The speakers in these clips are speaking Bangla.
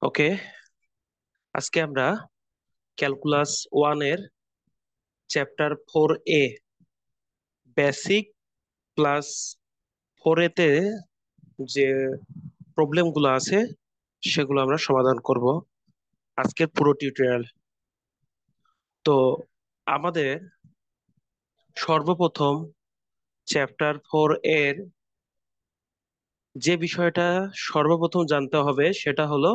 ওকে, আজকে আমরা ক্যালকুলাস 1 এর chapter 4A basic class 4A তে যে প্রবলেমগুলো আছে সেগুলো আমরা সমাধান করব আজকের পুরো টিউটোরিয়াল। তো আমাদের সর্বপ্রথম চ্যাপ্টার 4 এর যে বিষয়টা সর্বপ্রথম জানতে হবে সেটা হলো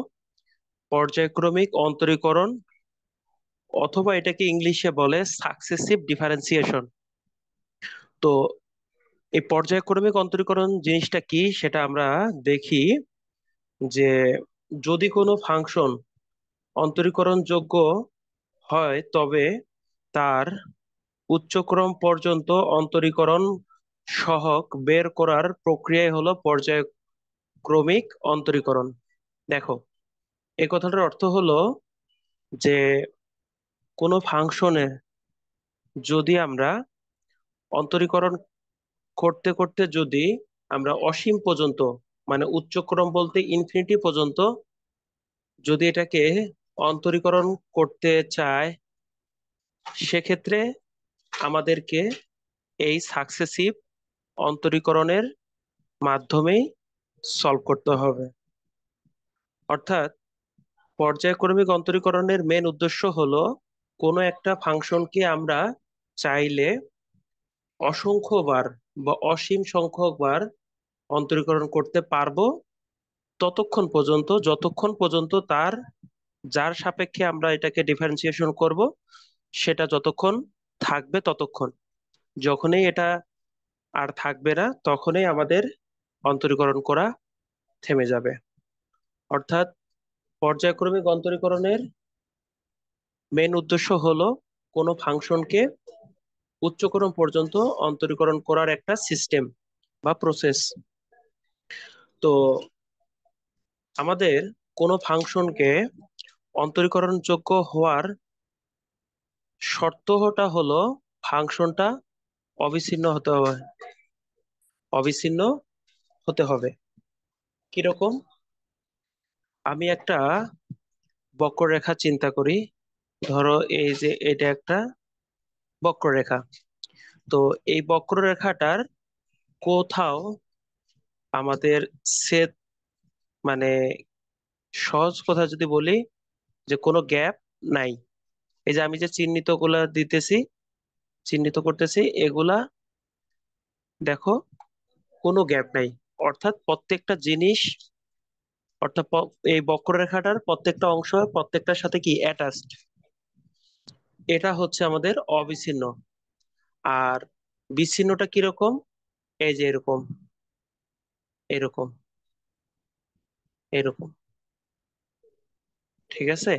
পর্যায়ক্রমিক অন্তরীকরণ, অথবা এটাকে ইংলিশে বলে সাকসেসিভ ডিফারেন্সিয়েশন। তো এই পর্যায়ক্রমিক অন্তরীকরণ জিনিসটা কি সেটা আমরা দেখি যে যদি কোনো ফাংশন অন্তরীকরণযোগ্য হয় তবে তার উচ্চক্রম পর্যন্ত অন্তরীকরণ সহগ বের করার প্রক্রিয়াই হলো পর্যায়ক্রমিক অন্তরীকরণ। দেখো, এই কথাটার অর্থ হলো যে কোনো ফাংশনে যদি আমরা অন্তরীকরণ করতে করতে যদি আমরা অসীম পর্যন্ত, মানে উচ্চক্রম বলতে ইনফিনিটি পর্যন্ত যদি এটাকে অন্তরীকরণ করতে চায়, সেক্ষেত্রে আমাদেরকে এই সাকসেসিভ অন্তরীকরণের মাধ্যমেই সলভ করতে হবে। অর্থাৎ পর্যায়ক্রমিক অন্তরীকরণের মেন উদ্দেশ্য হলো কোনো একটা ফাংশনকে আমরা চাইলে অসংখ্যবার বা অসীম সংখ্যক বার অন্তরীকরণ করতে পারবো, ততক্ষণ পর্যন্ত যতক্ষণ পর্যন্ত তার যার সাপেক্ষে আমরা এটাকে ডিফারেন্সিয়েশন করব সেটা যতক্ষণ থাকবে ততক্ষণ। যখনই এটা আর থাকবে না তখনই আমাদের অন্তরীকরণ করা থেমে যাবে। অর্থাৎ পর্যায়ক্রমিক অন্তরীকরণের মেন উদ্দেশ্য হলো কোনো ফাংশনকে উচ্চক্রম পর্যন্ত অন্তরীকরণ করার একটা সিস্টেম বা প্রসেস। তো আমাদের কোনো ফাংশনকে অন্তরীকরণযোগ্য হওয়ার শর্তটা হলো ফাংশনটা অবিচ্ছিন্ন হতে হবে। অবিচ্ছিন্ন হতে হবে কিরকম? আমি একটা বক্ররেখা চিন্তা করি। ধরো এই যে এটা একটা বক্ররেখা। তো এই বক্ররেখাটার কোথাও আমাদের ছেদ, মানে সহজ কথা যদি বলি যে কোনো গ্যাপ নাই। এই যে আমি যে চিহ্নিত গুলা দিতেছি, চিহ্নিত করতেছি, এগুলা দেখো কোনো গ্যাপ নাই। অর্থাৎ প্রত্যেকটা জিনিস, অর্থাৎ এই বক্ররেখাটার প্রত্যেকটা অংশ প্রত্যেকটার সাথে কি অ্যাটাচড। এটা হচ্ছে আমাদের অবিচ্ছিন্ন। আর বিচ্ছিন্নটা কিরকম? এই যে এরকম, এরকম, এরকম। ঠিক আছে?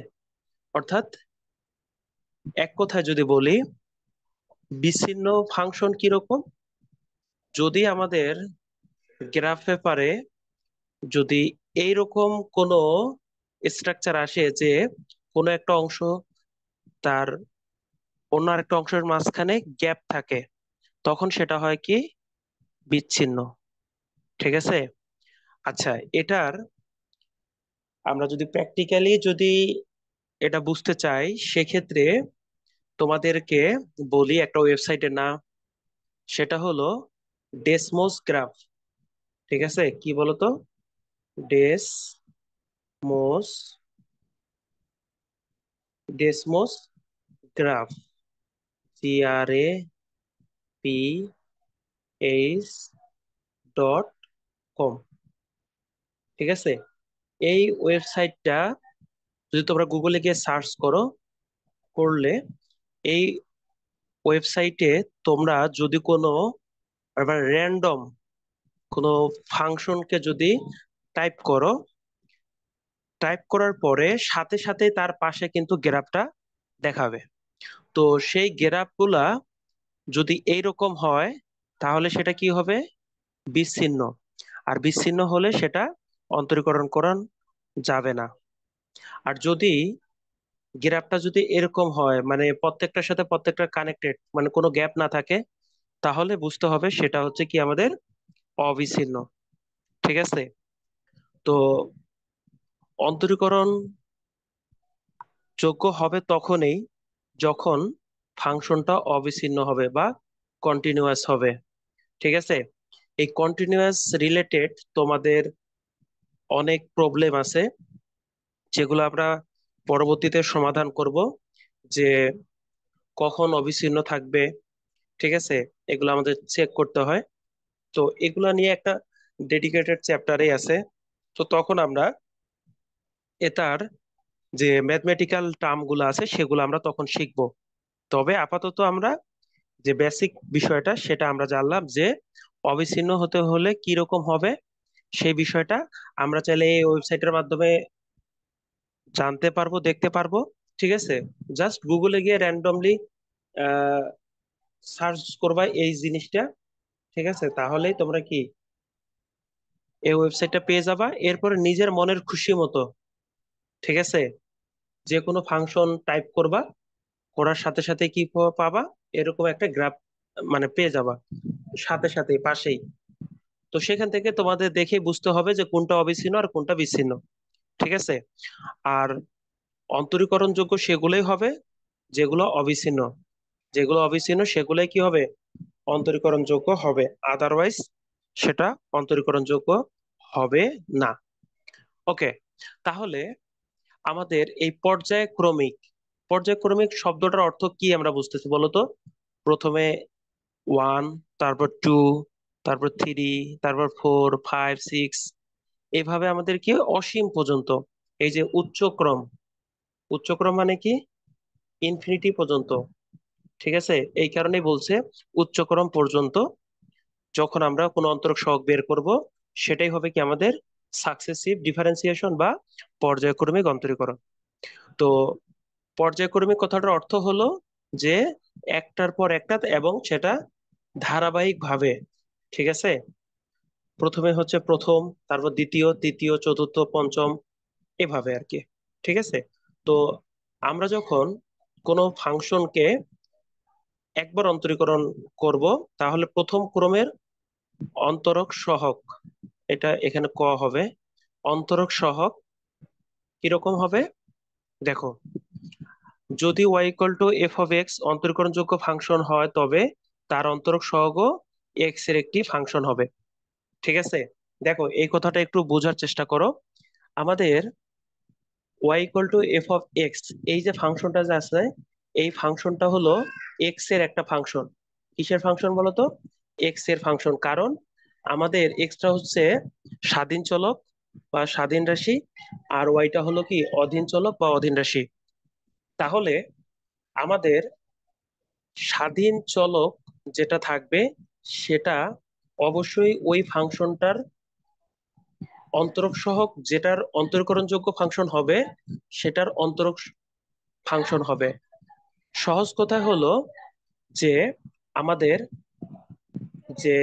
অর্থাৎ এক কথায় যদি বলি, বিচ্ছিন্ন ফাংশন কিরকম? যদি আমাদের গ্রাফ পেপারে যদি এইরকম কোনো স্ট্রাকচার আসে যে কোনো একটা অংশ তার অন্য আরেকটা অংশের মাঝখানে গ্যাপ থাকে, তখন সেটা হয় কি? বিচ্ছিন্ন। ঠিক আছে? আচ্ছা, এটার আমরা যদি প্র্যাকটিক্যালি যদি এটা বুঝতে চাই, সেক্ষেত্রে তোমাদেরকে বলি একটা ওয়েবসাইটের নাম, সেটা হলো ডেসমোস গ্রাফ। ঠিক আছে? কি বলতো? ডেসমোস, ডেসমোস গ্রাফ, GRAPH.com। ঠিক আছে? এই ওয়েবসাইটটা যদি তোমরা গুগলে গিয়ে সার্চ করো, করলে এই ওয়েবসাইটে তোমরা যদি কোনো র্যান্ডম কোনো ফাংশনকে যদি টাইপ করো, টাইপ করার পরে সাথে সাথে তার পাশে কিন্তু গ্রাফটা দেখাবে। তো সেই গ্রাফগুলা যদি এইরকম হয় তাহলে সেটা কি হবে? বিচ্ছিন্ন। আর বিচ্ছিন্ন হলে সেটা অন্তরীকরণ করা যাবে না। আর যদি গ্রাফটা যদি এরকম হয়, মানে প্রত্যেকটার সাথে প্রত্যেকটা কানেক্টেড, মানে কোনো গ্যাপ না থাকে, তাহলে বুঝতে হবে সেটা হচ্ছে কি আমাদের অবিচ্ছিন্ন। ঠিক আছে? তো অন্তরীকরণ যোগ্য হবে তখনই যখন ফাংশনটা অবিচ্ছিন্ন হবে বা কন্টিনিউয়াস হবে। ঠিক আছে, এই কন্টিনিউয়াস রিলেটেড তোমাদের অনেক প্রবলেম আছে, যেগুলো আমরা পরবর্তীতে সমাধান করব, যে কখন অবিচ্ছিন্ন থাকবে। ঠিক আছে, এগুলো আমাদের চেক করতে হয়। তো এগুলা নিয়ে একটা ডেডিকেটেড চ্যাপ্টারে আছে। তো তখন আমরা এটার যে ম্যাথমেটিক্যাল টার্ম গুলো আছে সেগুলো আমরা তখন শিখবো। তবে আপাতত আমরা যে বেসিক বিষয়টা সেটা আমরা জানলাম, যে অবিচ্ছিন্ন হতে হলে কি রকম হবে সেই বিষয়টা আমরা চাইলে এই ওয়েবসাইটের মাধ্যমে জানতে পারবো, দেখতে পারবো। ঠিক আছে, জাস্ট গুগলে গিয়ে র্যান্ডমলি সার্চ করবা এই জিনিসটা। ঠিক আছে, তাহলেই তোমরা কি এই ওয়েবসাইটটা পেয়ে যাবা। এরপরে নিজের মনের খুশি মতো, ঠিক আছে, যে কোনো ফাংশন টাইপ করবা, করার সাথে সাথে কি পাবা, এরকম একটা গ্রাফ মানে পেয়ে যাবা সাথে সাথে পাশেই। তো সেখান থেকে তোমাদের দেখে বুঝতে হবে যে কোনটা অবিচ্ছিন্ন আর কোনটা বিচ্ছিন্ন। ঠিক আছে, আর অন্তরীকরণ যোগ্য সেগুলোই হবে যেগুলো অবিচ্ছিন্ন, যেগুলো অবিচ্ছিন্ন সেগুলোই কি হবে, অন্তরীকরণ যোগ্য হবে। আদারওয়াইজ সেটা অন্তরীকরণ যোগ্য হবে না। ওকে, তাহলে আমাদের এই পর্যায়ক্রমিক, পর্যায়ক্রমিক শব্দটার অর্থ কি আমরা বুঝতেছি বলতো। প্রথমে ওয়ান, তারপর টু, তারপর থ্রি, তারপর ফোর, ফাইভ, সিক্স, এইভাবে আমাদের কি অসীম পর্যন্ত। এই যে উচ্চক্রম, উচ্চক্রম মানে কি ইনফিনিটি পর্যন্ত। ঠিক আছে, এই কারণেই বলছে উচ্চক্রম পর্যন্ত যখন আমরা কোনো অন্তরক সহগ বের করব, সেটাই হবে কি আমাদের সাকসেসিভ ডিফারেন্সিয়েশন বা পর্যায়ক্রমিক অন্তরীকরণ। তো পর্যায়ক্রমিক কথাটার অর্থ হলো যে একটার পর একটা এবং সেটা ধারাবাহিক ভাবে। ঠিক আছে, প্রথমে হচ্ছে প্রথম, তারপর দ্বিতীয়, তৃতীয়, চতুর্থ, পঞ্চম, এভাবে আর কি। ঠিক আছে, তো আমরা যখন কোনো ফাংশনকে একবার অন্তরীকরণ করব, তাহলে প্রথম ক্রমের অন্তরক সহগ, এটা এখানে ক হবে, অন্তরক সহগ কিরকম হবে দেখো। যদি y equal to F of X অন্তরীকরণযোগ্য ফাংশন হয়, তবে তার অন্তরক সহগও এক্স এর একটি ফাংশন হবে। ঠিক আছে, দেখো এই কথাটা একটু বোঝার চেষ্টা করো। আমাদের y equal to F of x, এই যে ফাংশনটা যে আছে, এই ফাংশনটা হলো এক্স এর একটা ফাংশন। কিসের ফাংশন বলতো, এক্স এর ফাংশন। কারণ আমাদের এক্সটা হচ্ছে স্বাধীন চলক বা স্বাধীন রাশি, আর ওয়াইটা হলো কি অধীন চলক বা অধীন রাশি। তাহলে আমাদের স্বাধীন চলক যেটা থাকবে, সেটা অবশ্যই ওই ফাংশনটার অন্তরক সহগ, যেটার অন্তরীকরণযোগ্য ফাংশন হবে সেটার অন্তরক ফাংশন হবে। সহজ কথা হলো যে আমাদের যে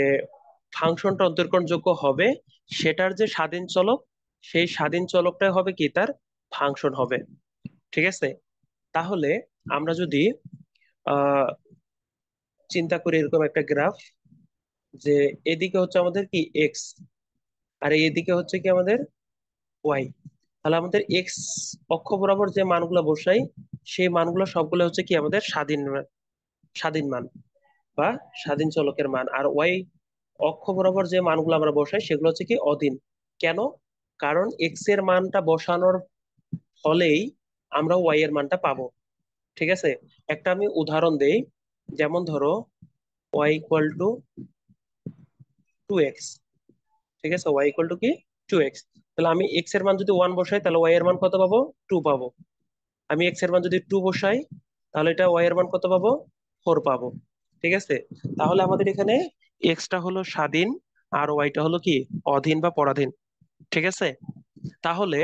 ফাংশনটা অন্তরীকরণযোগ্য হবে, সেটার যে স্বাধীন চলক, সেই স্বাধীন চলকটাই হবে কি তার ফাংশন হবে। ঠিক আছে, তাহলে আমরা যদি আহ চিন্তা করি এরকম একটা গ্রাফ, যে এদিকে হচ্ছে আমাদের কি এক্স, আর এদিকে হচ্ছে কি আমাদের ওয়াই। তাহলে আমাদের এক্স অক্ষ বরাবর যে মানগুলো বসাই, সেই মানগুলো সবগুলো হচ্ছে কি আমাদের স্বাধীন স্বাধীন মান বা স্বাধীন চলকের মান। আর ওয়াই অক্ষ বরাবর যে মানগুলো আমরা বসাই সেগুলো হচ্ছে কি অধীন। কেন? কারণ এক্স এর মানটা বসানোর ফলেই আমরা ওয়াই এর মানটা পাবো। ঠিক আছে, একটা আমি উদাহরণ দেই। যেমন ধরো ওয়াই ইকুয়াল টু 2x। ঠিক আছে, ওয়াই ইকুয়াল টু কি 2x। তাহলে আমি এক্স এর মান যদি 1 বসাই, তাহলে ওয়াই এর মান কত পাবো, 2 পাবো। আমি এক্স এর মান যদি 2 বসাই, তাহলে এটা ওয়াই এর মান কত পাবো, 4 পাবো। ঠিক আছে, তাহলে আমাদের এখানে এক্সটা হলো স্বাধীন আর ওয়াইটা হলো কি অধীন বা পরাধীন। ঠিক আছে, তাহলে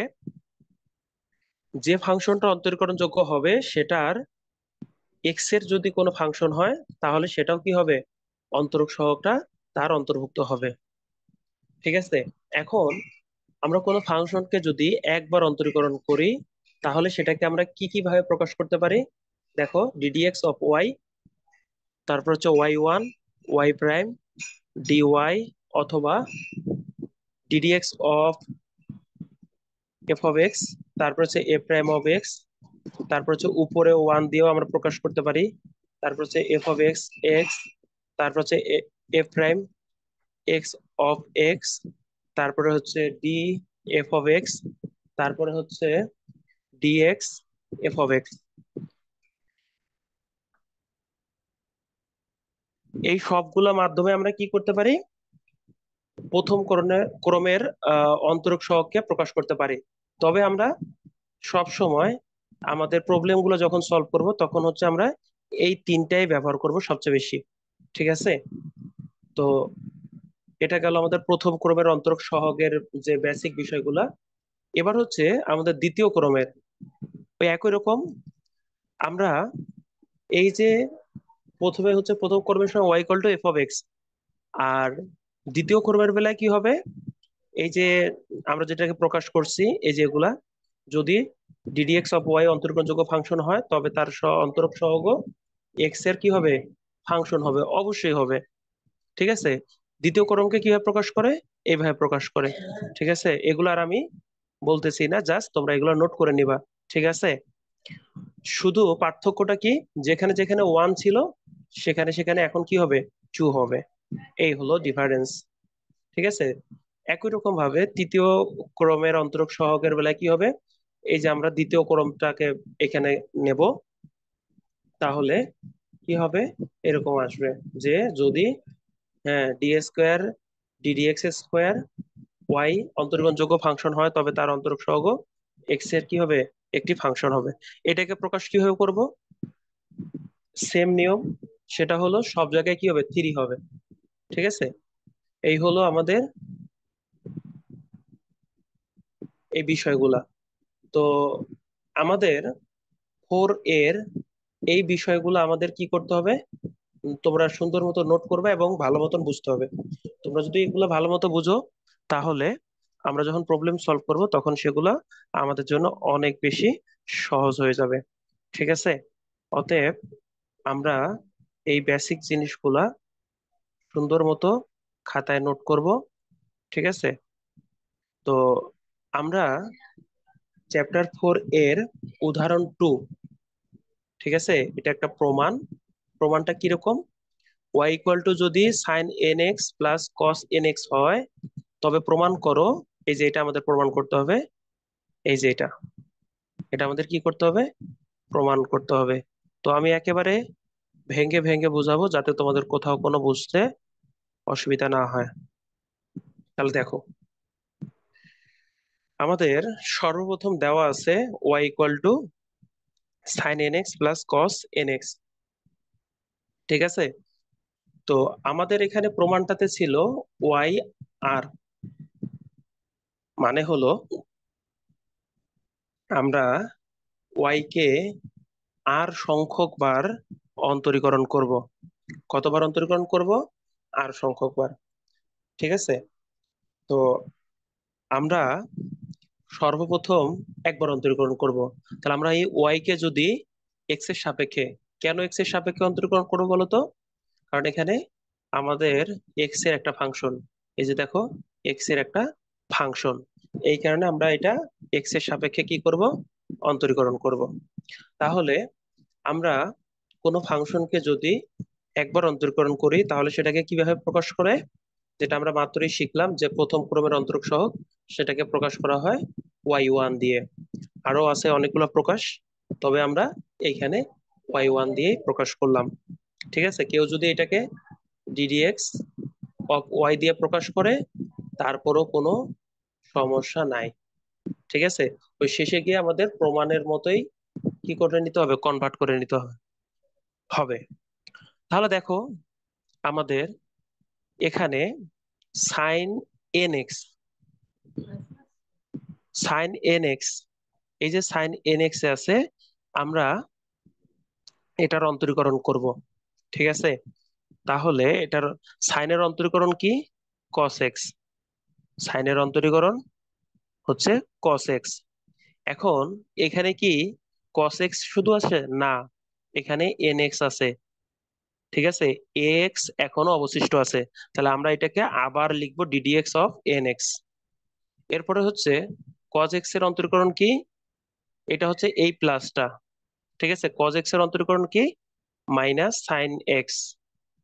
যে ফাংশনটা অন্তরীকরণযোগ্য হবে সেটার এক্স এর যদি কোনো ফাংশন হয়, তাহলে সেটাও কি হবে, অন্তরক সহগটা তার অন্তর্ভুক্ত হবে। ঠিক আছে, এখন আমরা কোনো ফাংশনকে যদি একবার অন্তরীকরণ করি, তাহলে সেটাকে আমরা কি কি ভাবে প্রকাশ করতে পারি। দেখো ডিডিএক্স অফ ওয়াই, তারপর হচ্ছে Y one, Y prime, D Y, অথবা D D X of F of X, তারপর হচ্ছে এ প্রাইম অফ এক্স, তারপর হচ্ছে উপরে ওয়ান দিয়েও আমরা প্রকাশ করতে পারি, তারপর হচ্ছে এফ অফ এক্স এক্স, তারপর হচ্ছে F prime x of x, তারপরে হচ্ছে ডি এফ অফ এক্স, তারপরে হচ্ছে ডিএক্স এফ অফ এক্স। এই সবগুলো মাধ্যমে আমরা কি করতে পারি, প্রথম ক্রমের অন্তরক সহগকে প্রকাশ করতে পারি। তবে আমরা সব সময় আমাদের প্রবলেম গুলো যখন সলভ করব তখন হচ্ছে আমরা এই তিনটাই ব্যবহার করব সবচেয়ে বেশি। ঠিক আছে? তো এটা গেল আমাদের প্রথম ক্রমের অন্তরক সহগের যে বেসিক বিষয়গুলা। এবার হচ্ছে আমাদের দ্বিতীয় ক্রমের ওই একই রকম আমরা এই যে প্রথমে হচ্ছে প্রথম ক্রমের সময় Y equal to F of X, আর দ্বিতীয় ক্রমের বেলায় কি হবে, এই যে আমরা যেটাকে প্রকাশ করছি এই যে এগুলা, যদি ডিডিএক্স অফ ওয়াই অন্তর্গ্রহণযোগ্য ফাংশন হয় তবে তার অন্তরক সহগ এক্স এর কি হবে, ফাংশন হবে, অবশ্যই হবে। ঠিক আছে? দ্বিতীয় ক্রমকে কিভাবে প্রকাশ করে, এইভাবে প্রকাশ করে। ঠিক আছে? এগুলো আর আমি বলতেছি না, জাস্ট তোমরা এগুলো নোট করে নিবা। ঠিক আছে? শুধু পার্থক্যটা কি, যেখানে যেখানে ওয়ান ছিল সেখানে সেখানে এখন কি হবে, টু হবে। এই হলো ডিফারেন্স। ঠিক আছে? একই রকম ভাবে তৃতীয় ক্রমের অন্তরক সহগের বেলায় কি হবে, এই যে আমরা দ্বিতীয় ক্রমটাকে এখানে নেব, তাহলে কি হবে, এরকম আসবে যে যদি হ্যাঁ D square D D X square Y অন্তর্গ্রহণযোগ্য ফাংশন হয় তবে তার অন্তরক সহগ এক্স এর কি হবে, একটি ফাংশন হবে। এটাকে প্রকাশ কিভাবে করব, সেম নিয়ম, সেটা হলো সব জায়গায় কি হবে, থ্রি হবে। ঠিক আছে? এই হলো আমাদের এই বিষয়গুলা। তো আমাদের ফোর এর এই বিষয়গুলো আমাদের কি করতে হবে, তোমরা সুন্দর মতো নোট করবে এবং ভালো মতন বুঝতে হবে। তোমরা যদি এগুলো ভালো মতো বুঝো তাহলে আমরা যখন প্রবলেম সলভ করব তখন সেগুলো আমাদের জন্য অনেক বেশি সহজ হয়ে যাবে। ঠিক আছে? অতএব আমরা এই বেসিক জিনিসগুলা সুন্দর মতো খাতায় নোট করব। ঠিক আছে? তো আমরা চ্যাপ্টার 4 এর উদাহরণ 2, ঠিক আছে, এটা একটা প্রমাণ। প্রমাণটা কিরকম, ওয়াই ইকুয়াল টু যদি sine n x plus cos N x হয় তবে প্রমাণ করো, এই যে এটা আমাদের প্রমাণ করতে হবে, এই যে এটা, এটা আমাদের কি করতে হবে, প্রমাণ করতে হবে। তো আমি একেবারে ভেঙ্গে ভেঙ্গে বুঝাবো যাতে তোমাদের কোথাও কোনো বুঝতে অসুবিধা না হয়। তাহলে দেখো, আমাদের সর্বপ্রথম দেওয়া আছে Y equal to sine N x plus cos N x. ঠিক আছে? তো আমাদের এখানে প্রমাণটাতে ছিল ওয়াই আর, মানে হলো আমরা ওয়াই কে আর সংখ্যক বার অন্তরীকরণ করব। কতবার অন্তরীকরণ করব, আর সংখ্যক বার। ঠিক আছে? তো আমরা সর্বপ্রথম একবার অন্তরীকরণ করব। তাহলে আমরা এই ওয়াই কে যদি এক্স এর সাপেক্ষে, কেন এক্স এর সাপেক্ষে অন্তরীকরণ করবো বলতো, কারণ এখানে আমাদের এক্স এর একটা ফাংশন, এই যে দেখো এক্স এর একটা ফাংশন, এই কারণে আমরা এটা এক্স এর সাপেক্ষে কি করব, অন্তরীকরণ করব। তাহলে আমরা কোনো ফাংশনকে যদি একবার অন্তরীকরণ করি তাহলে সেটাকে কিভাবে প্রকাশ করে, যেটা আমরা মাত্রই শিখলাম যে প্রথম ক্রমের অন্তরক সহগ, সেটাকে প্রকাশ করা হয় ওয়াই ওয়ান দিয়ে। আরো আছে অনেকগুলো প্রকাশ, তবে আমরা এইখানে ওয়াই ওয়ান দিয়েই প্রকাশ করলাম। ঠিক আছে? কেউ যদি এটাকে ডিডিএক্স অফ ওয়াই দিয়ে প্রকাশ করে তারপরও কোনো সমস্যা নাই। ঠিক আছে? ওই শেষে গিয়ে আমাদের প্রমাণের মতোই কি করে নিতে হবে, কনভার্ট করে নিতে হবে হবে। তাহলে দেখো, আমাদের এখানে sine n x, sine n x, এই যে সাইন এন এক্স এ আছে, আমরা এটার অন্তরীকরণ করব। ঠিক আছে? তাহলে এটার সাইনের অন্তরীকরণ কি, কস এক্স, সাইনের অন্তরীকরণ হচ্ছে কস এক্স। এখন এখানে কি কস এক্স শুধু আছে না, এখানে এন এক্স আছে। ঠিক আছে? এক্স এখনো অবশিষ্ট আছে, তাহলে আমরা এটাকে আবার লিখবো ডিডিএক্স অফ এন এক্স। এরপরে হচ্ছে কজ এক্স এর অন্তরীকরণ কি? এটা হচ্ছে এই প্লাসটা, ঠিক আছে। কজ এক্স এর অন্তরীকরণ কি? মাইনাস সাইন এক্স,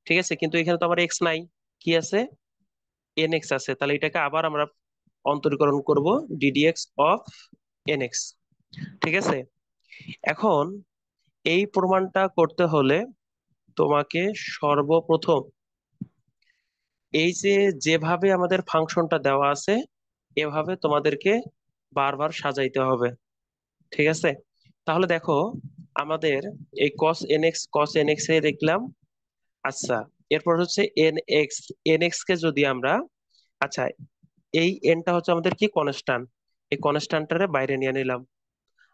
ঠিক আছে। কিন্তু এখানে তো আমার এক্স নাই, কি আছে? এন এক্স আছে। তাহলে এটাকে আবার আমরা অন্তরীকরণ করব ডিডিএক্স অফ এন এক্স, ঠিক আছে। এখন এই প্রমাণটা করতে হলে তোমাকে সর্বপ্রথম এই যে যেভাবে আমাদের ফাংশনটা দেওয়া আছে এভাবে তোমাদেরকে বারবার সাজাইতে হবে, ঠিক আছে। তাহলে দেখো, আমাদের এই cos nx এ দেখলাম। আচ্ছা, এরপর হচ্ছে nx, nx কে যদি আমরা, আচ্ছা, এই nটা হচ্ছে আমাদের কি কনস্ট্যান্ট, এই কনস্ট্যান্টটারে বাইরে নিয়ে নিলাম।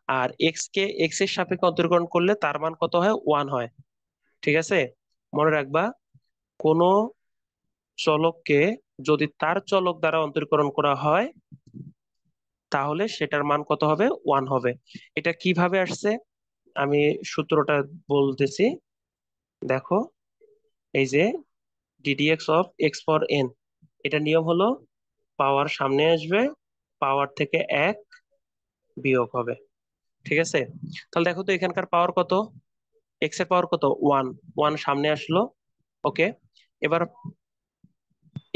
আর এক্স কে এক্স এর সাপেক্ষে অন্তরীকরণ করলে তার মান কত হয়? 1 হয়, ঠিক আছে। মনে রাখবা, কোন চলককে যদি তার চলক দ্বারা অন্তরীকরণ করা হয় তাহলে সেটার মান কত হবে? 1 হবে। এটা কিভাবে আসছে আমি সূত্রটা বলতেছি, দেখো। এই যে ddx of x for N, এটা নিয়ম হলো পাওয়ার সামনে আসবে, পাওয়ার থেকে এক বিয়োগ হবে, ঠিক আছে। তাহলে দেখো তো এখানকার পাওয়ার কত? এক্স এর পাওয়ার কত? 1, 1 সামনে আসলো, ওকে। এবার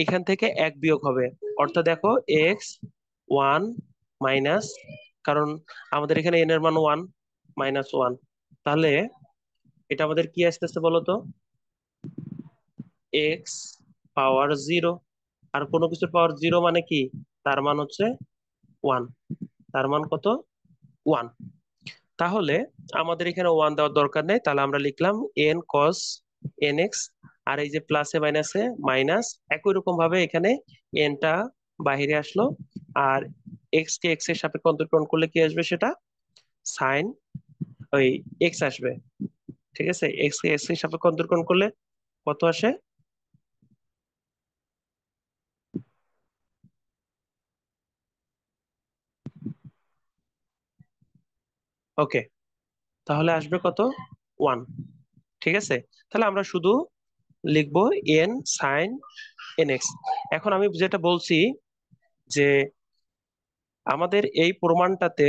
এখান থেকে এক বিয়োগ হবে, অর্থাৎ দেখো এক্স 1 মাইনাস, কারণ আমাদের এখানে এন এর মান 1, -1। তাহলে এটা আমাদের কি আসতেছে বলো তো? এক্স পাওয়ার 0। আর কোনো কিছুর পাওয়ার 0 মানে কি? তার মান হচ্ছে 1। তার মান কত? 1। তাহলে আমাদের এখানে 1 দেওয়ার দরকার নেই, তাহলে আমরা লিখলাম এন কস এন এক্স। আর এই যে প্লাসে মাইনাসে মাইনাস, একই রকম ভাবে এখানে এনটা বাহিরে আসলো। আর এক্স কে এক্স এর সাপেক্ষে অন্তরীকরণ করলে কি আসবে? সেটা সাইন ওই এক্স আসবে, ঠিক আছে। এক্স কে এক্স এর সাপেক্ষে অন্তরীকরণ করলে কত আসে? ওকে, তাহলে আসবে কত? 1, ঠিক আছে। তাহলে আমরা শুধু লিখবো এন সাইন এন এক্স। এখন আমি যেটা বলছি যে আমাদের এই প্রমাণটাতে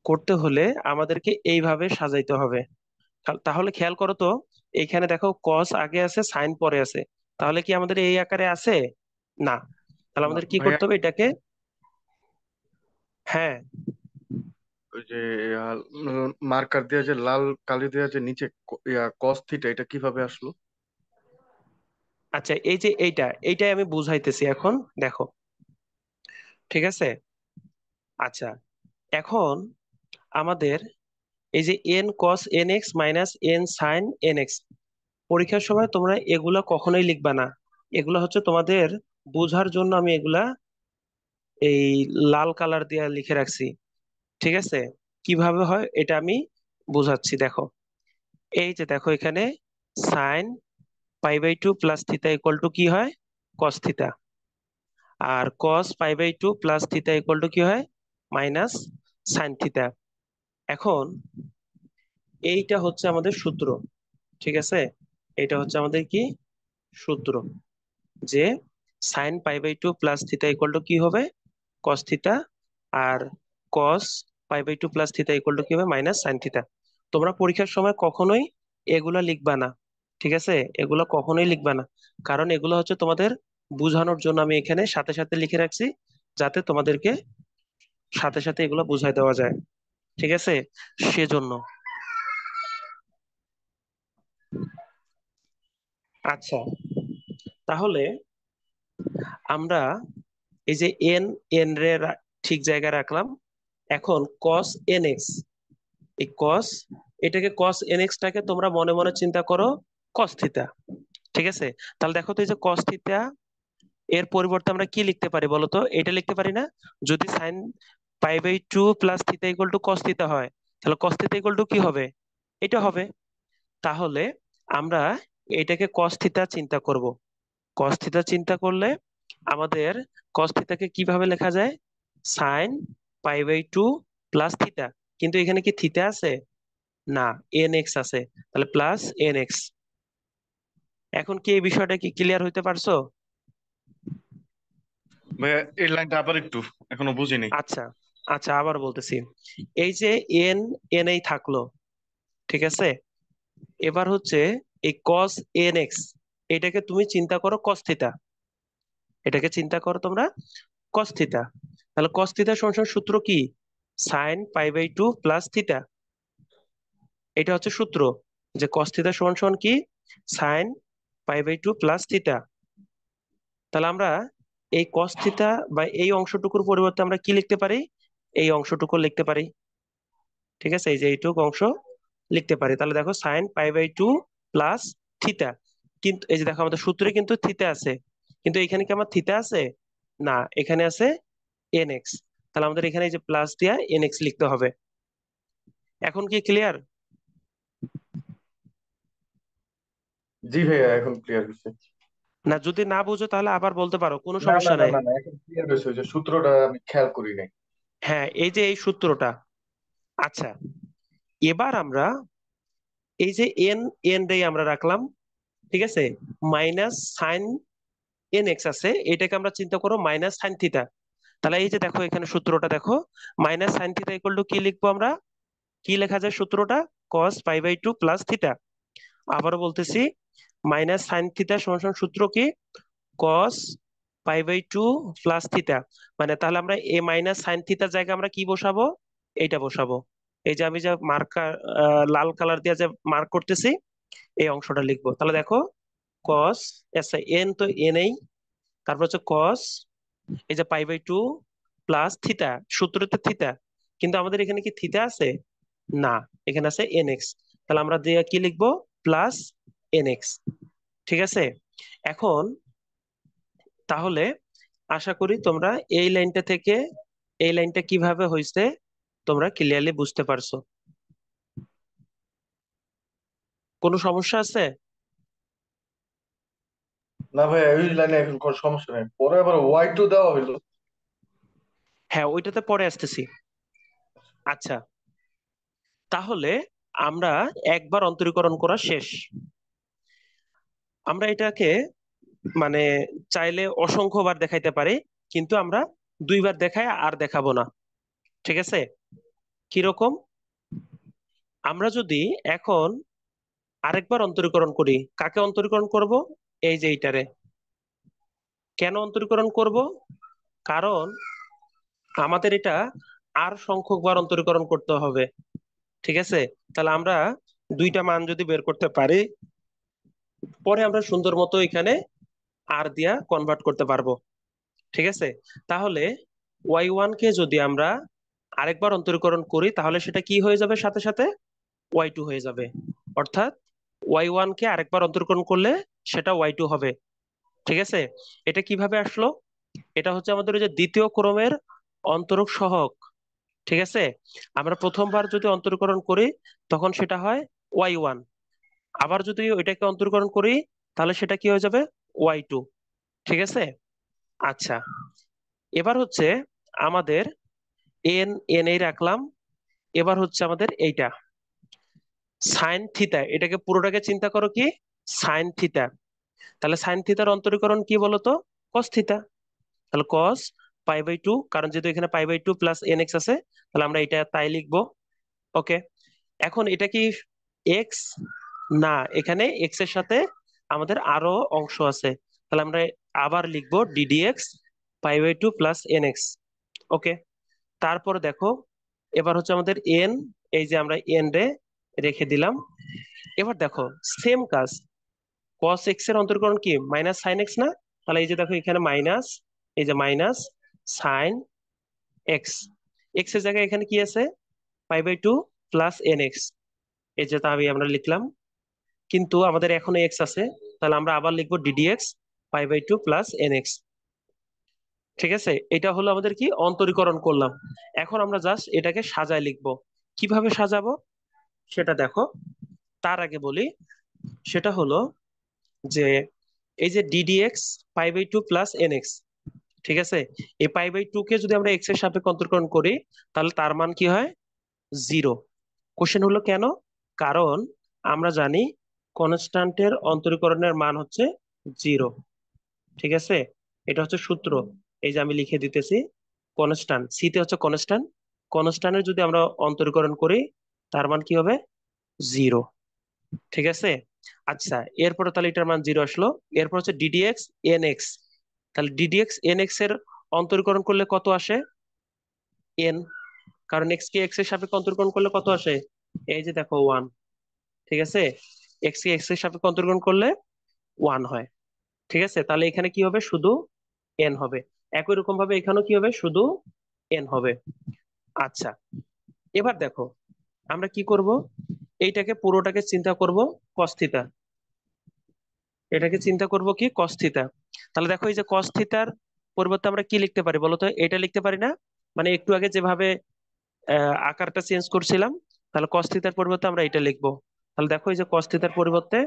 করতে হলে আমাদেরকে এইভাবে সাজাইতে হবে। তাহলে খেয়াল করো তো, এখানে দেখো কস আগে আছে, সাইন পরে আছে। তাহলে কি আমাদের এই আকারে আছে? না। তাহলে আমাদের কি ভাইয়া, করতে হবে এটাকে? হ্যাঁ, ওই যে মার্কার দিয়ে যে লাল কালি দিয়ে যে নিচে কস থিটা, এটা কিভাবে আসলো? আচ্ছা, এই যে এইটাই আমি বুঝাইতেছি এখন, দেখো, ঠিক আছে। আচ্ছা, এখন আমাদের এই যে N cos N X minus N sine N X, পরীক্ষার সময় তোমরা এগুলা কখনোই লিখবা না। এগুলা হচ্ছে তোমাদের বোঝার জন্য আমি এগুলা এই লাল কালার দিয়ে লিখে রাখছি, ঠিক আছে। কিভাবে হয় এটা আমি বোঝাচ্ছি, দেখো। এই যে দেখো এখানে sine π/2 plus theta equal to কি হয়? Cos theta. আর cos π/2 plus theta equal to কি হয়? Minus sine theta. এখন এইটা হচ্ছে আমাদের সূত্র, ঠিক আছে। এটা হচ্ছে আমাদের কি সূত্র? যে sine π/2 plus theta equal to কি হবে? Cos theta. আর cos π/2 plus theta equal to কি হবে? Minus sine theta. তোমরা পরীক্ষার সময় কখনোই এগুলা লিখবা না, ঠিক আছে। এগুলো কখনোই লিখবা না, কারণ এগুলো হচ্ছে তোমাদের বুঝানোর জন্য আমি এখানে সাথে সাথে লিখে রাখছি, যাতে তোমাদেরকে সাথে সাথে এগুলো বুঝাই দেওয়া যায়, ঠিক আছে, সেজন্য। আচ্ছা, তাহলে আমরা এই যে এন, এন রে ঠিক জায়গায় রাখলাম। এখন কস এন এক্স, এই কস, এটাকে কস এন এক্স টাকে তোমরা মনে মনে চিন্তা করো কস থিতা, ঠিক আছে। তাহলে দেখো তো, এই যে কস থিতা এর পরিবর্তে আমরা কি লিখতে পারি বলো তো? এটা লিখতে পারি না? যদি sine π/2 plus theta equal to cos theta হয়, তাহলে কস থিতা ইকুয়াল টু কি হবে? এটা হবে। তাহলে আমরা এটাকে কস থিতা চিন্তা করব। কস থিতা চিন্তা করলে আমাদের কস থিতাকে কিভাবে লেখা যায়? সাইন π/2 প্লাস থিতা। কিন্তু এখানে কি থিতা আছে? না, এন এক্স আছে। তাহলে প্লাস এন এক্স। এখন কি এই বিষয়টা কি ক্লিয়ার হইতে পারছো? ভাইয়া, এই লাইনটা আবার একটু, এখনো বুঝিনি। আচ্ছা, আচ্ছা, আবার বলতেছি। এই যে এন, এন এই থাকলো, ঠিক আছে। এবার হচ্ছে এই কস এন এক্স, এটাকে তুমি চিন্তা করো কস থিটা, এটাকে চিন্তা করো তোমরা কস থিটা। তাহলে কস থিটা সমান সমান সূত্র কি? Sine pi by two plus theta. এটা হচ্ছে সূত্র, যে কস থিটা সমান সমান কি? Sine pi by two plus theta. তাহলে আমরা এই কস থিটা বা এই অংশটুকুর পরিবর্তে আমরা কি লিখতে পারি? এই অংশটুকু লিখতে পারি, ঠিক আছে, এই যে এইটুকু অংশ লিখতে পারি। তাহলে দেখো sine pi by two plus theta. কিন্তু এই যে দেখো আমাদের সূত্রে কিন্তু থিটা আছে, কিন্তু এখানে কি আমার থিটা আছে? না, এখানে আছে এন এক্স। তাহলে আমাদের এখানে এই যে প্লাস দিয়া এন এক্স লিখতে হবে। এখন কি ক্লিয়ার? জি ভাইয়া, এখন ক্লিয়ার হয়েছে। না, যদি না বুঝো তাহলে আবার বলতে পারো, কোনো না না সমস্যা না নাই। না না, এখন ক্লিয়ার হয়েছে, ওই যে সূত্রটা আমি খেয়াল করি নাই। হ্যাঁ, এই যে এই সূত্রটা। আচ্ছা, এবার আমরা এই যে এন, এন রে আমরা রাখলাম, ঠিক আছে। মাইনাস সাইন এন এক্স আছে, এটাকে আমরা চিন্তা করো মাইনাস সাইন থিটা। তাহলে এই যে দেখো এখানে সূত্রটা দেখো, minus sine theta equal to কি লিখবো আমরা? কি লেখা যায় সূত্রটা? Cos pi by two plus theta. আবারও বলতেছি, মাইনাস সাইন থিটা সমান সমান সূত্র কি? Cos pi by two plus theta. মানে তাহলে আমরা এ মাইনাস সাইন থিটার জায়গায় আমরা কি বসাবো? এইটা বসাবো। এই যে আমি যে মার্কার, লাল কালার দিয়ে যে মার্ক করতেছি, এই অংশটা লিখবো। তাহলে দেখো কস, আচ্ছা এন তো এনেই, তারপর হচ্ছে কস, এই যে pi by two plus theta, সূত্রতে থিটা, কিন্তু আমাদের এখানে কি থিটা আছে? না, এখানে আছে এন এক্স। তাহলে আমরা দিয়ে কি লিখবো? প্লাস এন এক্স, ঠিক আছে। এখন তাহলে আশা করি তোমরা এই লাইনটা থেকে এই লাইনটা কিভাবে হয়েছে তোমরা ক্লিয়ারলি বুঝতে পারছো। কোনো সমস্যা আছে? না ভাইয়া, ওই লাইনে এখন কোনো সমস্যা নেই, পরে আবার ওয়াই টু দেওয়া হইলো। হ্যাঁ, ওইটাতে পরে আসতেছি। আচ্ছা, তাহলে আমরা একবার অন্তরীকরণ করা শেষ। আমরা এটাকে মানে চাইলে অসংখ্যবার দেখাইতে পারি, কিন্তু আমরা দুইবার দেখাই আর দেখাবো না, ঠিক আছে। কিরকম? আমরা যদি এখন আরেকবার অন্তরীকরণ করি, কাকে অন্তরীকরণ করব? এই যে এইটারে। কেন অন্তরীকরণ করব? কারণ আমাদের এটা আর সংখ্যক বার অন্তরীকরণ করতে হবে, ঠিক আছে। তাহলে আমরা দুইটা মান যদি বের করতে পারি, পরে আমরা সুন্দর মতো এখানে আর দিয়া কনভার্ট করতে পারবো, ঠিক আছে। তাহলে ওয়াই ওয়ান কে যদি আমরা আরেকবার অন্তরীকরণ করি, তাহলে সেটা কি হয়ে যাবে? সাথে সাথে ওয়াই টু হয়ে যাবে। অর্থাৎ ওয়াই ওয়ান কে আরেকবার অন্তরীকরণ করলে সেটা ওয়াই টু হবে, ঠিক আছে। এটা কিভাবে আসলো? এটা হচ্ছে আমাদের ওই যে দ্বিতীয় ক্রমের অন্তরক সহগ, ঠিক আছে। আমরা প্রথমবার যদি অন্তরীকরণ করি তখন সেটা হয় ওয়াই ওয়ান, আবার যদি ওইটাকে অন্তরীকরণ করি তাহলে সেটা কি হয়ে যাবে? ওয়াই টু, ঠিক আছে। আচ্ছা, এবার হচ্ছে আমাদের এন, এন এই রাখলাম। এবার হচ্ছে আমাদের এইটা সাইন থিতা, এটাকে পুরোটাকে চিন্তা করো কি? Sine theta. তাহলে সাইন থিতার অন্তরীকরণ কি বলতো? কস থিতা। তাহলে কস পাই বাই টু, কারণ যেহেতু এখানে pi by two plus N x আছে, তাহলে আমরা এটা তাই লিখবো। ওকে, এখন এটা কি এক্স? না, এখানে এক্স এর সাথে আমাদের আরো অংশ আছে, তাহলে আমরা আবার লিখবো ddx pi by two plus N X. Okay, তারপর দেখো এবার হচ্ছে আমাদের এন, এই যে আমরা এন রে রেখে দিলাম। এবার দেখো সেম কাজ, কস এক্স এর অন্তর্করণ কি? মাইনাস সাইন এক্স না? তাহলে এই যে দেখো এখানে মাইনাস, এই যে মাইনাস সাইন এক্স, এক্স এর জায়গায় এখানে কি আছে? Pi by two plus N x, এই যে তা আমরা লিখলাম। কিন্তু আমাদের এখনো এক্স আছে, তাহলে আমরা আবার লিখবো ddx pi by two plus N x, ঠিক আছে। এটা হলো আমাদের কি অন্তরীকরণ করলাম। এখন আমরা জাস্ট এটাকে সাজায় লিখবো। কিভাবে সাজাবো সেটা দেখো। তার আগে বলি, সেটা হলো যে এই যে d d x pi by two plus N x, ঠিক আছে। এই পাই বাই টু কে যদি আমরা এক্স এর সাপেক্ষে অন্তরীকরণ করি তাহলে তার মান কি হয়? জিরো। কোশ্চেন হলো কেন? কারণ আমরা জানি কনস্ট্যান্টের অন্তরীকরণের মান হচ্ছে জিরো, ঠিক আছে। এটা হচ্ছে সূত্র, এই যে আমি লিখে দিতেছি। কনস্ট্যান্ট, সি তে হচ্ছে কনস্ট্যান্ট, কনস্ট্যান্টের যদি আমরা অন্তরীকরণ করি তার মান কি হবে? জিরো। ঠিক আছে। আচ্ছা, এরপরে তাহলে এটার মান জিরো আসলো। এরপর হচ্ছে ডিডিএক্স এন এক্স। তাহলে ডিডিএক্স এন এক্স এর অন্তরীকরণ করলে কত আসে? এন। কারণ এক্স কে এক্স এর সাপেক্ষে অন্তরীকরণ করলে কত আসে? এই যে দেখো ওয়ান। ঠিক আছে, এক্স কে এক্স এর সাপেক্ষে অন্তরীকরণ করলে ওয়ান হয়। ঠিক আছে, তাহলে এখানে কি হবে? শুধু এন হবে। একই রকম ভাবে এখানেও কি হবে? শুধু এন হবে। আচ্ছা, এবার দেখো আমরা কি করব, এইটাকে পুরোটাকে চিন্তা করব কস থিতা। এটাকে চিন্তা করব কি? কস থিতা। তাহলে দেখো এই যে কস থিতার পরিবর্তে আমরা কি লিখতে পারি বলতো? এটা লিখতে পারি না? মানে একটু আগে যেভাবে আকারটা চেঞ্জ করছিলাম, তাহলে কস থিতার পরিবর্তে আমরা এটা লিখবো। তাহলে দেখো এই যে কস থিতার পরিবর্তে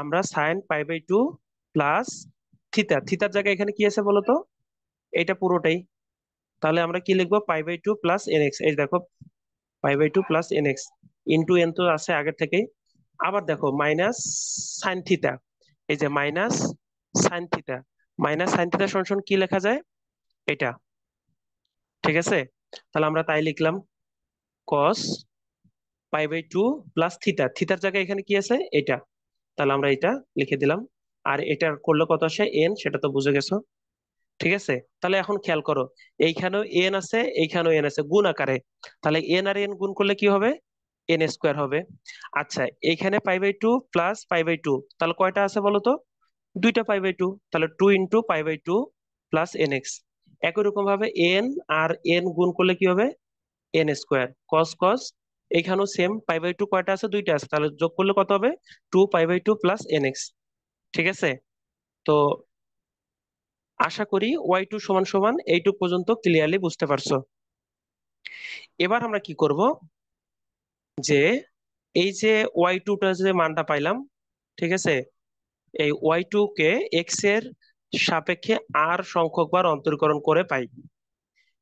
আমরা sine pi by two plus theta, থিতার জায়গায় এখানে কি আছে বলতো? এটা পুরোটাই। তাহলে আমরা কি লিখবো? Pi by two plus N x. এই দেখো pi by two plus N x, into n তো আছে আগের থেকেই। আবার দেখো মাইনাস সাইন থিতা, এই যে মাইনাস সাইন থিতা, মাইনাস সাইন থিতা সমান কি লেখা যায়? এটা। ঠিক আছে, তাহলে আমরা তাই লিখলাম, কস pi by two plus theta, থিতার জায়গায় এখানে কি আছে? এটা। তাহলে আমরা এটা লিখে দিলাম। আর এটা করলে কত আসে? এন, সেটা তো বুঝে গেছো। ঠিক আছে, তাহলে এখন খেয়াল করো, এইখানেও এন আছে, এইখানেও এন আছে, গুণ আকারে। তাহলে এন আর এন গুণ করলে কি হবে? এন স্কোয়ার হবে। আচ্ছা, এইখানে pi by two plus pi by two, তাহলে কয়টা আছে বলো তো? দুইটা পাই বাই টু, তাহলে two into pi by two plus N x. একই রকম ভাবে এন আর এন গুণ করলে কি হবে? এন স্কোয়ার কস কস। এখানেও সেম, পাই বাই টু কয়টা আছে? দুইটা আছে, তাহলে যোগ করলে কত হবে? Two pi by two plus N x. ঠিক আছে, তো আশা করি ওয়াই টু সমান সমান এইটুক পর্যন্ত ক্লিয়ারলি বুঝতে পারছো। এবার আমরা কি করব, যে এই যে ওয়াই টুটা যে মানটা পাইলাম, ঠিক আছে, এই ওয়াই টু কে এক্স এর সাপেক্ষে আর সংখ্যক বার অন্তরীকরণ করে পাই।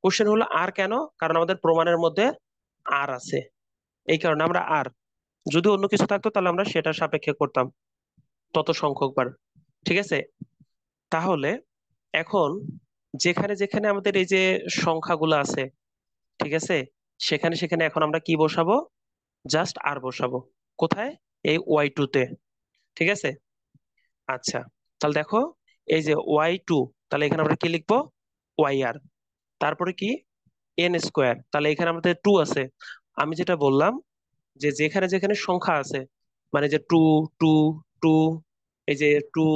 কোশ্চেন হলো আর কেন? কারণ আমাদের প্রমাণের মধ্যে আর আছে, এই কারণে আমরা আর, যদি অন্য কিছু থাকতো তাহলে আমরা সেটার সাপেক্ষে করতাম তত সংখ্যক বার। ঠিক আছে, তাহলে এখন যেখানে যেখানে আমাদের এই যে সংখ্যাগুলো আছে, ঠিক আছে, সেখানে সেখানে এখন আমরা কি বসাবো? জাস্ট আর বসাবো। কোথায়? এই ওয়াই টু তে। ঠিক আছে। আচ্ছা, তাহলে দেখো এই যে ওয়াই টু, তাহলে এখানে আমরা কি লিখবো? ওয়াই আর। তারপরে কি? এন স্কোয়ার, তাহলে এখানে আমাদের টু আছে। আমি যেটা বললাম, যে যেখানে যেখানে সংখ্যা আছে, মানে যে টু, টু, টু, এই যে টু,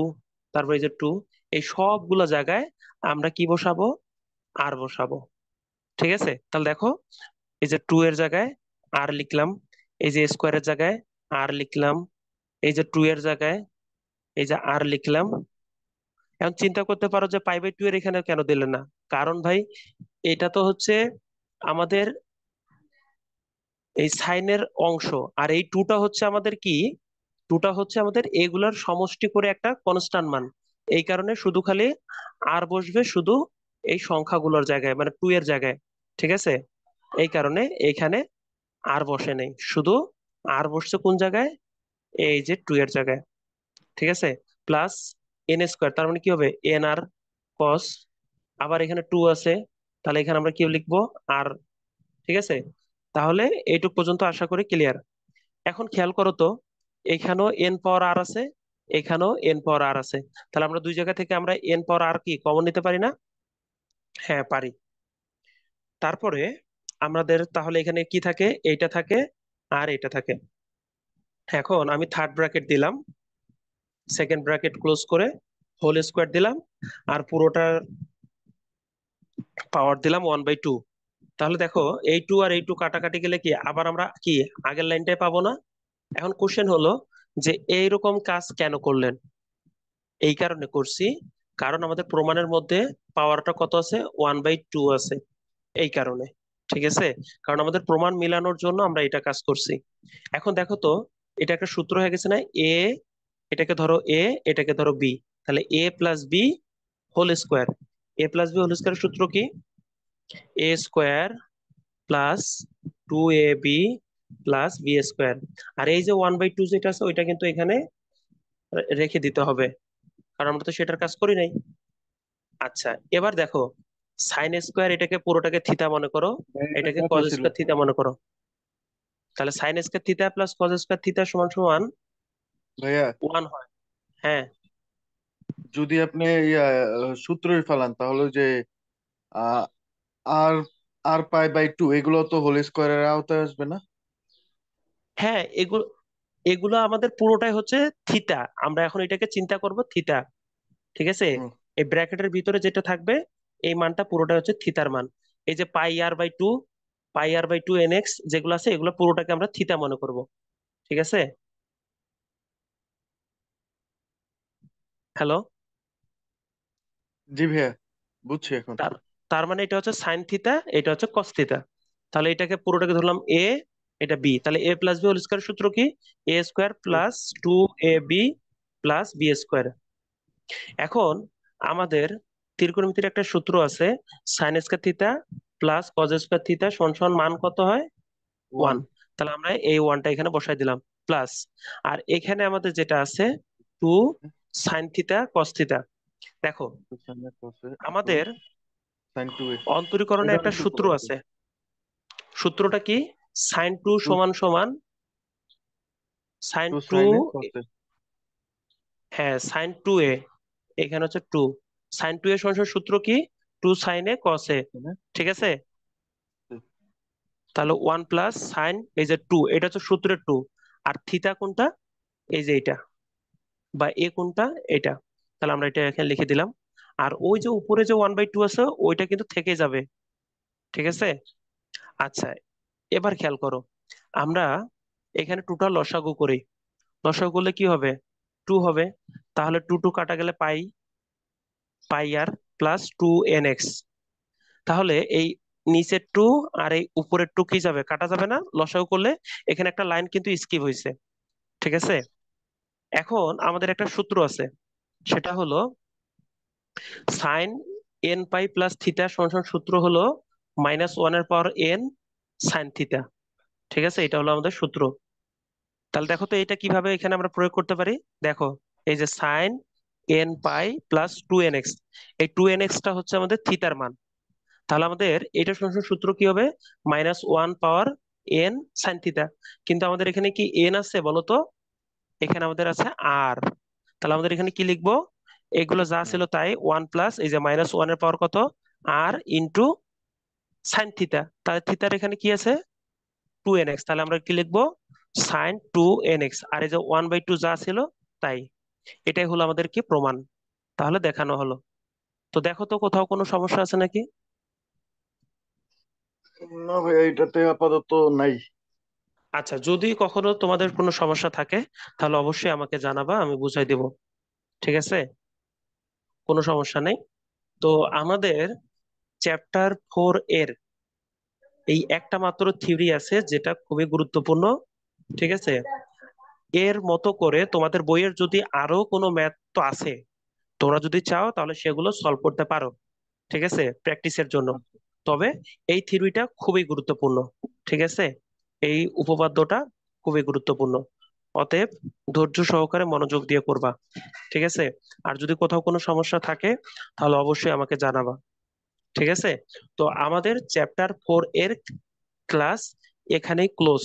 তারপরে এই যে টু, এই সবগুলো জায়গায় আমরা কি বসাবো? আর বসাবো। ঠিক আছে, তাহলে দেখো এই যে টু এর জায়গায় আর লিখলাম, এই যে স্কোয়ারের জায়গায় আর লিখলাম, এই যে টু এর জায়গায় এই যে আর লিখলাম। এখন চিন্তা করতে পারো যে পাই বাই টু এর এখানে কেন দিলে না? কারণ ভাই, এটা তো হচ্ছে আমাদের এই সাইনের অংশ, আর এই টুটা হচ্ছে আমাদের কি? টুটা হচ্ছে আমাদের এগুলার সমষ্টি করে একটা কনস্ট্যান্ট মান। এই কারণে শুধু খালি আর বসবে শুধু এই সংখ্যাগুলোর জায়গায়, মানে টু এর জায়গায়। ঠিক আছে, এই কারণে এইখানে আর বসে নেই, শুধু আর বসছে কোন জায়গায়? এই যে টু এর জায়গায়। ঠিক আছে, প্লাস এন স্কোয়ার, তার মানে কি হবে? এন আর কস। আবার এখানে টু আছে, তাহলে এখানে আমরা কি লিখবো? আর। ঠিক আছে, তাহলে এইটুক পর্যন্ত আশা করি ক্লিয়ার। এখন খেয়াল করো তো, এখানেও এন পাওয়ার আর আছে, এখানেও এন পাওয়ার আর আছে। তাহলে আমরা দুই জায়গা থেকে আমরা এন পাওয়ার আর কি কমন নিতে পারি না? হ্যাঁ পারি। তারপরে আমাদের তাহলে এখানে কি থাকে? এইটা থাকে আর এটা থাকে। এখন আমি থার্ড ব্র্যাকেট দিলাম, সেকেন্ড ব্র্যাকেট ক্লোজ করে হোল স্কোয়ার দিলাম, আর পুরোটার পাওয়ার দিলাম ওয়ান বাই টু। তাহলে দেখো এই টু আর এই টু কাটাকাটি গেলে কি আবার আমরা কি আগের লাইনটাই পাবো না? এখন কোশ্চেন হলো যে এইরকম কাজ কেন করলেন? এই কারণে করছি, কারণ আমাদের প্রমাণের মধ্যে পাওয়ারটা কত আছে? ওয়ান বাই টু আছে, এই কারণে। ঠিক আছে, কারণ আমাদের প্রমাণ মিলানোর জন্য আমরা এটা কাজ করছি। এখন দেখো তো, এটা একটা সূত্র হয়ে গেছে না? এ, এটাকে ধরো এ, এটাকে ধরো বি, তাহলে A plus B whole square. A plus B whole square সূত্র কি? A square plus two A B plus B square. আর এই যে ওয়ান বাই টু যেটা আছে ওইটা কিন্তু এখানে রেখে দিতে হবে, কারণ আমরা তো সেটার কাজ করি নাই। আচ্ছা, এবার দেখো সাইন স্কোয়ার এটাকে পুরোটাকে থিতা মনে করো, ভাই, এটা এটাকে কত কজ ছিল? স্কোয়ার থিতা মনে করো। তাহলে sign square theta plus cos square theta সমান সমান ভাইয়া, 1 হয়। হ্যাঁ। যদি আপনি সূত্রই ফেলান তাহলে যে আহ, আর আর পাই বাই টু এগুলো তো হোল স্কোয়ারের আওতায় আসবে না? হ্যাঁ, এগুলো এগুলো আমাদের পুরোটাই হচ্ছে থিতা। আমরা এখন এটাকে চিন্তা করব থিতা। ঠিক আছে। হুম। এই ব্র্যাকেটের ভিতরে যেটা থাকবে এই মানটা পুরোটা হচ্ছে থিতার মান। এই যে পাই আর বাই 2, পাই আর বাই 2 এন এক্স যেগুলো আছে এগুলো পুরোটাকে আমরা থিতা মনে করব। ঠিক আছে। হ্যালো। জি ভাইয়া, বুঝছি এখন। তার তার মানে এটা হচ্ছে সাইন থিতা, এটা হচ্ছে কস থিতা। তাহলে এটাকে পুরোটাকে ধরলাম এ, এটা বি। তাহলে A plus B whole square সূত্র কি? A square plus 2ab plus B square. এখন আমাদের ত্রিকোণমিতির একটা সূত্র আছে, sine square theta plus cos square theta সমান সমান মান কত হয়? ওয়ান। 1। তাহলে আমরা এই ওয়ানটা এখানে বসাই দিলাম, প্লাস আর এখানে আমাদের যেটা আছে 2 সাইন থিতা কস থিতা। দেখো টু আমাদের সাইন টু এ। অন্তরীকরণে এটা একটা আমি কি সূত্র করছি? আছে। সূত্রটা কি? সাইন টু টু সমান সমান সাইন টু টু। সাইন এ কসে। হ্যাঁ, সাইন টু এ, এখানে হচ্ছে 2। সাইন টু এ সমান সমান সূত্র কি? 2 সাইন এ কস এ। ঠিক আছে। তাহলে 1 প্লাস সাইন এই যে 2, এটা হচ্ছে সূত্রের 2। আর থিতা কোনটা? এই যে এটা, বা এ কোনটা? এটা। তাহলে আমরা এটা এখানে লিখে দিলাম। আর ওই যে উপরে যে 1/2 আছে ওইটা কিন্তু থেকে যাবে। ঠিক আছে। আচ্ছা, এবার খেয়াল করো, আমরা এখানে টোটাল লসাগু করি। লসাগু করলে কি হবে? 2 হবে। তাহলে 2 কাটা গেলে পাই, পাই আর প্লাস 2 এন এক্স। তাহলে এই নিচের 2 আর এই উপরের 2 কি যাবে? কাটা যাবে না লসাগু করলে। এখানে একটা লাইন কিন্তু স্কিপ হয়েছে। ঠিক আছে। এখন আমাদের একটা সূত্র আছে, সেটা হলো সাইন এন পাই প্লাস থিটা সমান সমান সূত্র হলো -1/n সাইন থিটা। ঠিক আছে, এটা হলো আমাদের সূত্র। তাহলে দেখো তো এটা কিভাবে এখানে আমরা প্রয়োগ করতে পারি। দেখো, এই যে সাইন এন পাই প্লাস 2 এন এক্স, এই 2 এন এক্সটা হচ্ছে আমাদের থিতার মান। তাহলে আমাদের এটা সমান সমান সূত্র কি হবে? -1/n sine theta. কিন্তু আমাদের এখানে কি এন আছে বলো তো? এখানে আমাদের আছে আর। তাহলে আমাদের এখানে কি লিখবো? এগুলো যা ছিল তাই, 1 প্লাস এই যে -1 এর পাওয়ার কত, আর ইন্টু সাইন থিতা। তাহলে থিতার এখানে কি আছে? 2 এন এক্স। তাহলে আমরা কি লিখবো? sin 2 nx। আর এই যে 1/2 যা ছিল তাই। এটাই হলো আমাদের কি প্রমাণ। তাহলে দেখানো হলো। তো দেখো তো কোথাও কোনো সমস্যা আছে নাকি? না ভাই, এটাতে আপাতত নাই। আচ্ছা, যদি কখনো তোমাদের কোনো সমস্যা থাকে তাহলে অবশ্যই আমাকে জানাবা, আমি বুঝাই দেব। ঠিক আছে, কোনো সমস্যা নেই। তো আমাদের চ্যাপ্টার 4 এর এই একটা মাত্র থিওরি আছে যেটা খুবই গুরুত্বপূর্ণ। ঠিক আছে। এর মতো করে তোমাদের বইয়ের যদি আরো কোনো ম্যাথ তো আছে, তোমরা যদি চাও তাহলে সেগুলো সলভ করতে পারো। ঠিক আছে, প্র্যাকটিসের জন্য। তবে এই থিওরিটা খুবই গুরুত্বপূর্ণ। ঠিক আছে, এই উপপাদ্যটা খুবই গুরুত্বপূর্ণ। অতএব ধৈর্য সহকারে মনোযোগ দিয়ে করবা। ঠিক আছে। আর যদি কোথাও কোনো সমস্যা থাকে তাহলে অবশ্যই আমাকে জানাবা। ঠিক আছে। তো আমাদের চ্যাপ্টার 4 এর ক্লাস এখানেই ক্লোজ।